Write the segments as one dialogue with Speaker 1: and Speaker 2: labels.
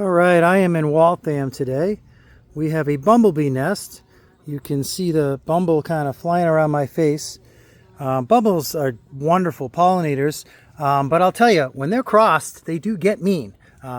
Speaker 1: All right, I am in Waltham today. We have a bumblebee nest. You can see the bumble kind of flying around my face. Bumbles are wonderful pollinators, but I'll tell you, when they're crossed, they do get mean.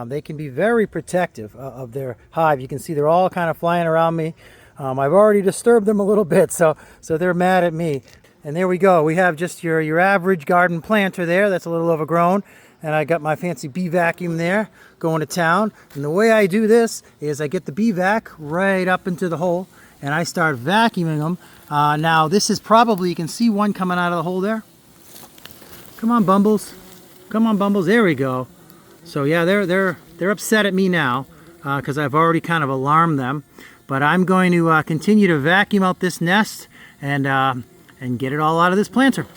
Speaker 1: They can be very protective of their hive. You can see they're all kind of flying around me. I've already disturbed them a little bit, so they're mad at me. And there we go. We have just your average garden planter there that's a little overgrown. And I got my fancy bee vacuum there going to town. And the way I do this is I get the bee vac right up into the hole and I start vacuuming them. Now this is probably, you can see one coming out of the hole there. Come on, Bumbles. Come on, Bumbles. There we go. So yeah, they're upset at me now because I've already kind of alarmed them. But I'm going to continue to vacuum out this nest and get it all out of this planter.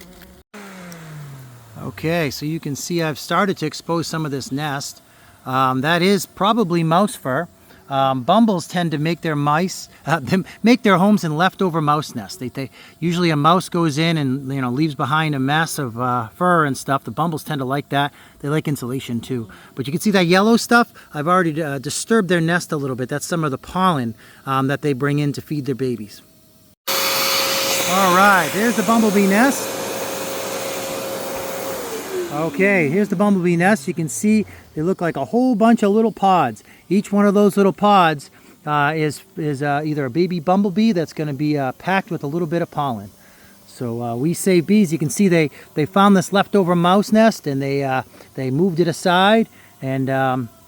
Speaker 1: Okay, so you can see I've started to expose some of this nest. That is probably mouse fur. Bumbles tend to make their make their homes in leftover mouse nests. They usually a mouse goes in and leaves behind a mess of fur and stuff. The bumbles tend to like that. They like insulation too. But you can see that yellow stuff. I've already disturbed their nest a little bit. That's some of the pollen that they bring in to feed their babies. All right, there's the bumblebee nest. Okay, here's the bumblebee nest. You can see they look like a whole bunch of little pods. Each one of those little pods is either a baby bumblebee that's going to be packed with a little bit of pollen. So we save bees. You can see they found this leftover mouse nest and they moved it aside and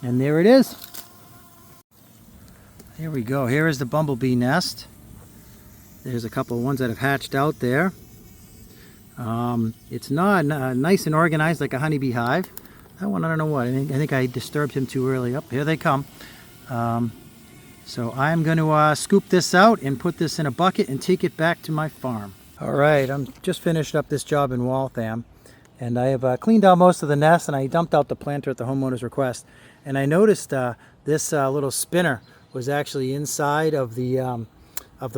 Speaker 1: there it is. Here we go. Here is the bumblebee nest. There's a couple of ones that have hatched out there. It's not nice and organized like a honeybee hive. That one, I don't know what. I think I disturbed him too early. Up here they come. So I'm going to scoop this out and put this in a bucket and take it back to my farm. All right, I'm just finished up this job in Waltham, and I have cleaned out most of the nest, and I dumped out the planter at the homeowner's request. And I noticed this little spinner was actually inside of the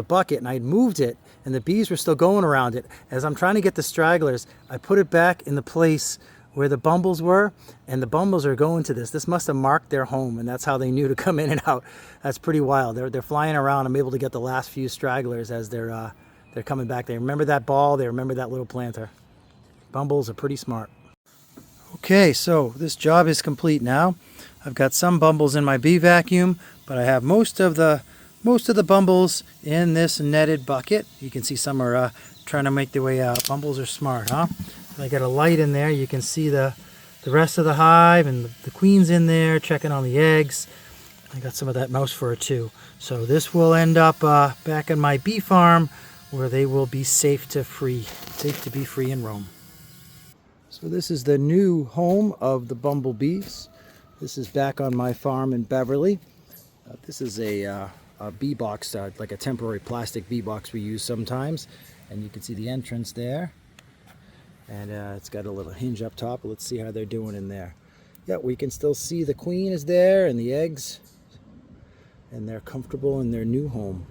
Speaker 1: bucket, and I'd moved it and the bees were still going around it. As I'm trying to get the stragglers, I put it back in the place where the bumbles were, and the bumbles are going to this. This must have marked their home, and that's how they knew to come in and out. That's pretty wild. They're flying around. I'm able to get the last few stragglers as they're coming back. They remember that ball. They remember that little planter. Bumbles are pretty smart. Okay, so this job is complete now. I've got some bumbles in my bee vacuum, but I have most of the bumbles in this netted bucket. You can see some are trying to make their way out. Bumbles are smart, huh? I got a light in there. You can see the rest of the hive and the queen's in there checking on the eggs. I got some of that mouse fur too. So this will end up back in my bee farm where they will be safe to be free and roam. So this is the new home of the bumblebees. This is back on my farm in Beverly. This is a bee box, like a temporary plastic bee box we use sometimes, and you can see the entrance there, and it's got a little hinge up top. Let's see how they're doing in there. Yeah, we can still see the queen is there and the eggs, and they're comfortable in their new home.